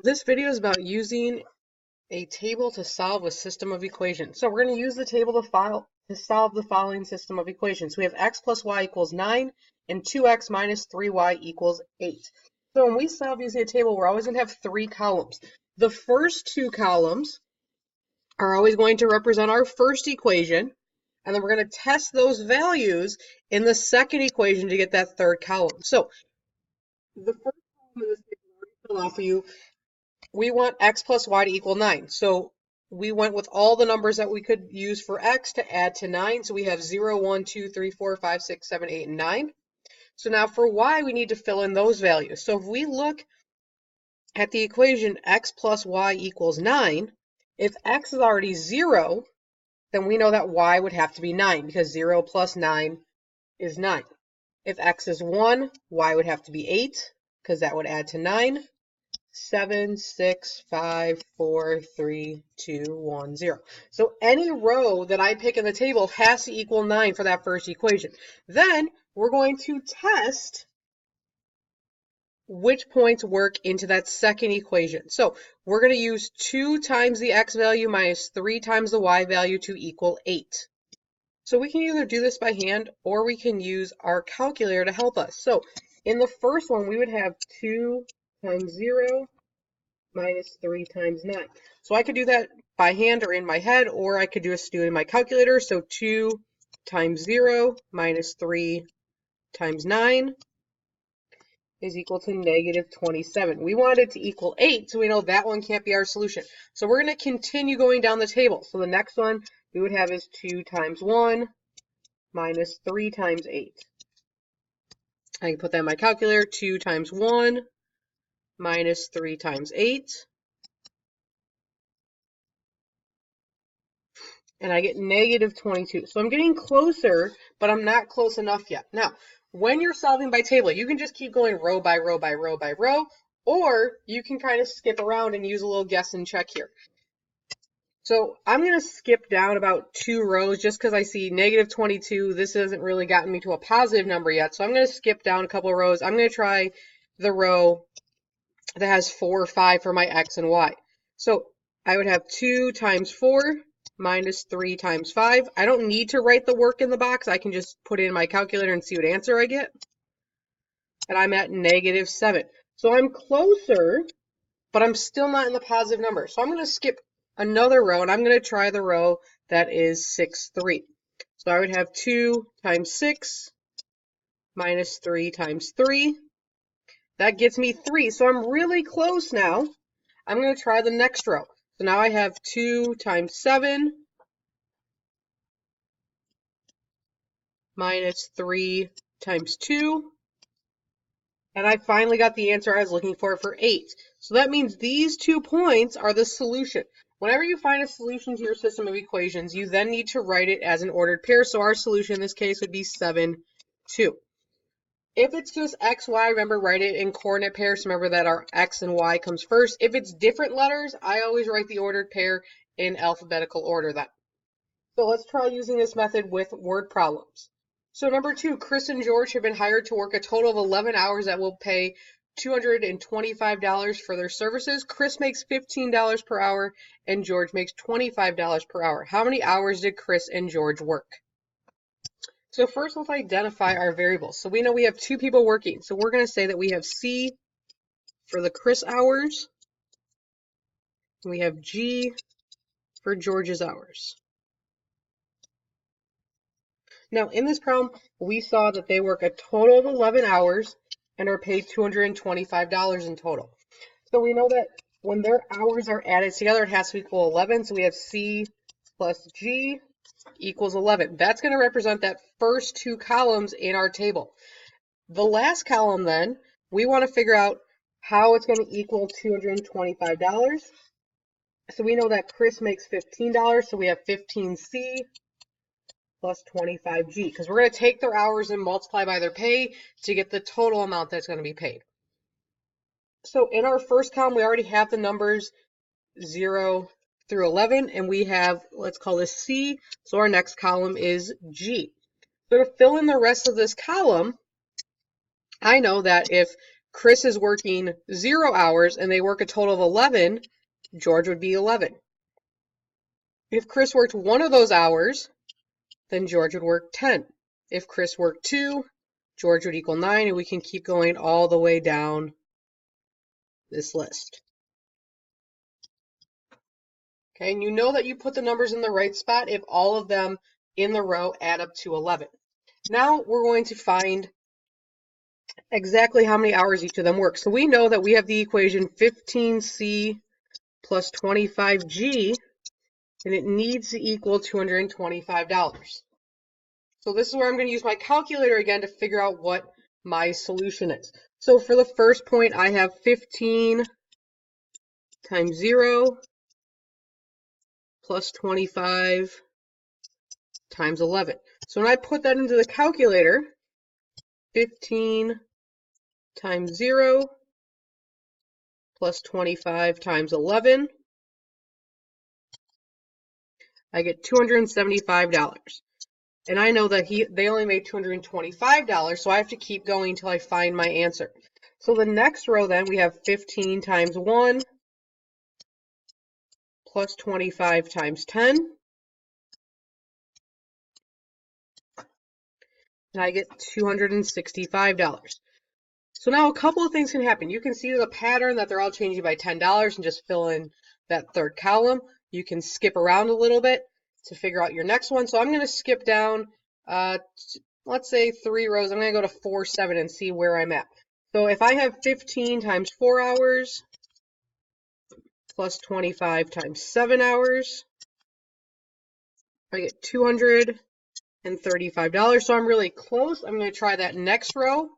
This video is about using a table to solve a system of equations. So we're going to use the table to solve the following system of equations. We have x plus y equals 9 and 2x minus 3y equals 8. So when we solve using a table, we're always going to have three columns. The first two columns are always going to represent our first equation, and then we're going to test those values in the second equation to get that third column. So the first column of this table is already filled out for you. We want x plus y to equal 9. So we went with all the numbers that we could use for x to add to 9. So we have 0, 1, 2, 3, 4, 5, 6, 7, 8, and 9. So now for y, we need to fill in those values. So if we look at the equation x plus y equals 9, if x is already 0, then we know that y would have to be 9 because 0 plus 9 is 9. If x is 1, y would have to be 8 because that would add to 9. 7, 6, 5, 4, 3, 2, 1, 0. So any row that I pick in the table has to equal 9 for that first equation. Then we're going to test which points work into that second equation. So we're going to use 2 times the x value minus 3 times the y value to equal 8. So we can either do this by hand or we can use our calculator to help us. So in the first one, we would have 2 times 0 minus 3 times 9. So I could do that by hand or in my head, or I could do it in my calculator. So 2 times 0 minus 3 times 9 is equal to negative 27. We wanted it to equal 8, so we know that one can't be our solution. So we're going to continue going down the table. So the next one we would have is 2 times 1 minus 3 times 8. I can put that in my calculator. 2 times 1 minus 3 times 8. And I get negative 22. So I'm getting closer, but I'm not close enough yet. Now, when you're solving by table, you can just keep going row by row by row by row, or you can kind of skip around and use a little guess and check here. So I'm going to skip down about 2 rows just because I see negative 22. This hasn't really gotten me to a positive number yet. So I'm going to skip down a couple of rows. I'm going to try the row that has 4 or 5 for my x and y. So I would have 2 times 4 minus 3 times 5. I don't need to write the work in the box. I can just put it in my calculator and see what answer I get. And I'm at negative 7. So I'm closer, but I'm still not in the positive number. So I'm going to skip another row, and I'm going to try the row that is 6, 3. So I would have 2 times 6 minus 3 times 3. That gets me 3. So I'm really close now. I'm going to try the next row. So now I have 2 times 7 minus 3 times 2. And I finally got the answer I was looking for 8. So that means these 2 points are the solution. Whenever you find a solution to your system of equations, you then need to write it as an ordered pair. So our solution in this case would be 7, 2. If it's just x, y, remember, write it in coordinate pairs. Remember that our x and y comes first. If it's different letters, I always write the ordered pair in alphabetical order then. So let's try using this method with word problems. So number 2, Chris and George have been hired to work a total of 11 hours that will pay $225 for their services. Chris makes $15 per hour and George makes $25 per hour. How many hours did Chris and George work? So first, let's identify our variables. So we know we have 2 people working. So we're going to say that we have C for the Chris hours. And we have G for George's hours. Now, in this problem, we saw that they work a total of 11 hours and are paid $225 in total. So we know that when their hours are added together, it has to equal 11. So we have C plus G equals 11. That's going to represent that first 2 columns in our table. The last column then, we want to figure out how it's going to equal $225. So we know that Chris makes $15, so we have 15C plus 25G, because we're going to take their hours and multiply by their pay to get the total amount that's going to be paid. So in our first column, we already have the numbers 0 through 11, and we have, let's call this C, so our next column is G. So to fill in the rest of this column, I know that if Chris is working 0 hours and they work a total of 11, George would be 11. If Chris worked one of those hours, then George would work 10. If Chris worked 2, George would equal 9, and we can keep going all the way down this list. Okay, and you know that you put the numbers in the right spot if all of them in the row add up to 11. Now we're going to find exactly how many hours each of them work. So we know that we have the equation 15C plus 25G, and it needs to equal $225. So this is where I'm going to use my calculator again to figure out what my solution is. So for the first point, I have 15 times 0 plus 25 times 11. So when I put that into the calculator, 15 times 0 plus 25 times 11, I get $275. And I know that they only made $225, so I have to keep going until I find my answer. So the next row then, we have 15 times 1 plus 25 times 10. And I get $265. So now a couple of things can happen. You can see the pattern that they're all changing by $10 and just fill in that third column. You can skip around a little bit to figure out your next one. So I'm going to skip down, let's say 3 rows. I'm going to go to 4, 7 and see where I'm at. So if I have 15 times 4 hours plus 25 times 7 hours, I get $235. So I'm really close. I'm going to try that next row.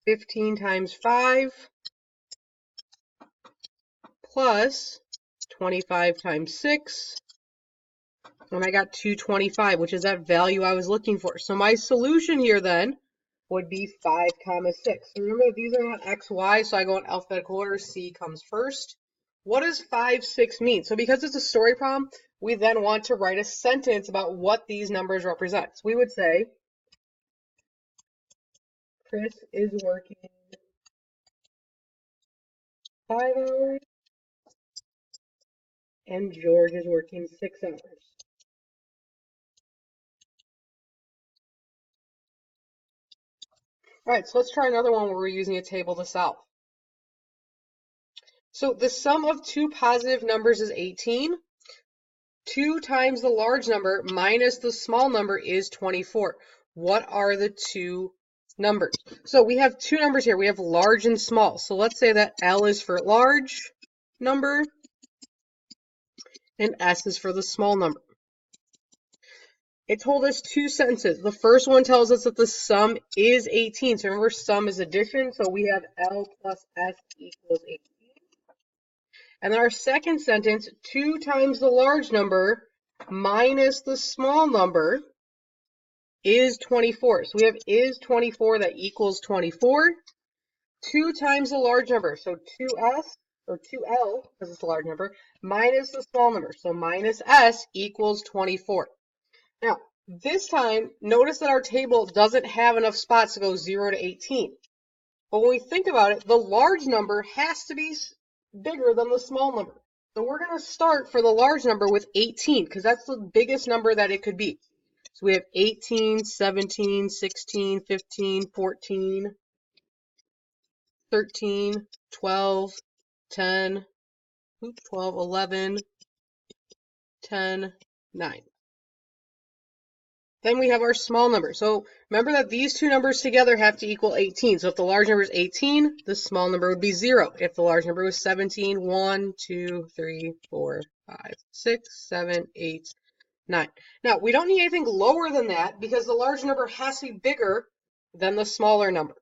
15 times 5 plus 25 times 6, and I got 225, which is that value I was looking for. So my solution here then would be 5, 6. Remember, these are not x, y, so I go in alphabetical order. C comes first. What does 5, 6 mean? So because it's a story problem, we then want to write a sentence about what these numbers represent. So we would say, Chris is working 5 hours, and George is working 6 hours. All right, so let's try another one where we're using a table to solve. So the sum of two positive numbers is 18. 2 times the large number minus the small number is 24. What are the two numbers? So we have two numbers here. We have large and small. So let's say that L is for large number and S is for the small number. It told us two sentences. The first one tells us that the sum is 18. So remember, sum is addition. So we have L plus S equals 18. And then our second sentence, 2 times the large number minus the small number is 24. So we have is 24, that equals 24. 2 times the large number, so 2s, or 2l, because it's a large number, minus the small number, so minus s equals 24. Now, this time, notice that our table doesn't have enough spots to go 0 to 18. But when we think about it, the large number has to be bigger than the small number. So we're going to start for the large number with 18, because that's the biggest number that it could be. So we have 18, 17, 16, 15, 14, 13, 12, 10, 12, 11, 10, 9. Then we have our small number. So remember that these two numbers together have to equal 18. So if the large number is 18, the small number would be 0. If the large number was 17, 1, 2, 3, 4, 5, 6, 7, 8, 9. Now, we don't need anything lower than that because the large number has to be bigger than the smaller number.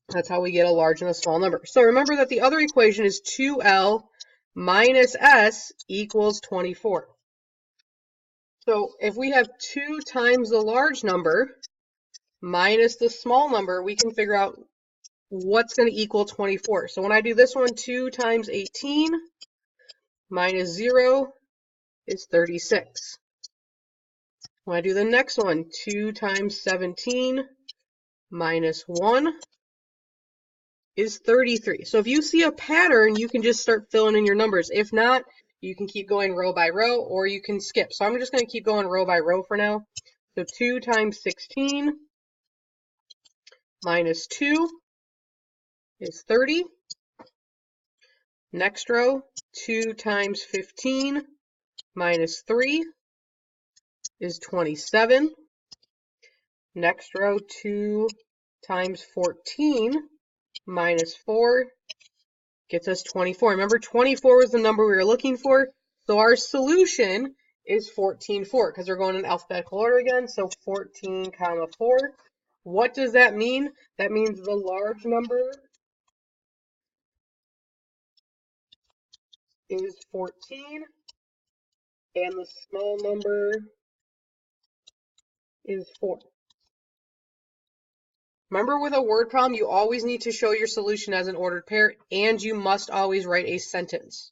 That's how we get a large and a small number. So remember that the other equation is 2L minus S equals 24. So if we have 2 times the large number minus the small number, we can figure out what's going to equal 24. So when I do this one, 2 times 18 minus 0 is 36. When I do the next one, 2 times 17 minus 1 is 33. So if you see a pattern, you can just start filling in your numbers. If not, you can keep going row by row, or you can skip. So I'm just going to keep going row by row for now. So 2 times 16 minus 2 is 30. Next row, 2 times 15 minus 3 is 27. Next row, 2 times 14 minus 4 gets us 24. Remember, 24 was the number we were looking for. So our solution is 14, 4, because we're going in alphabetical order again. So 14, 4. What does that mean? That means the large number is 14, and the small number is 4. Remember, with a word problem, you always need to show your solution as an ordered pair, and you must always write a sentence.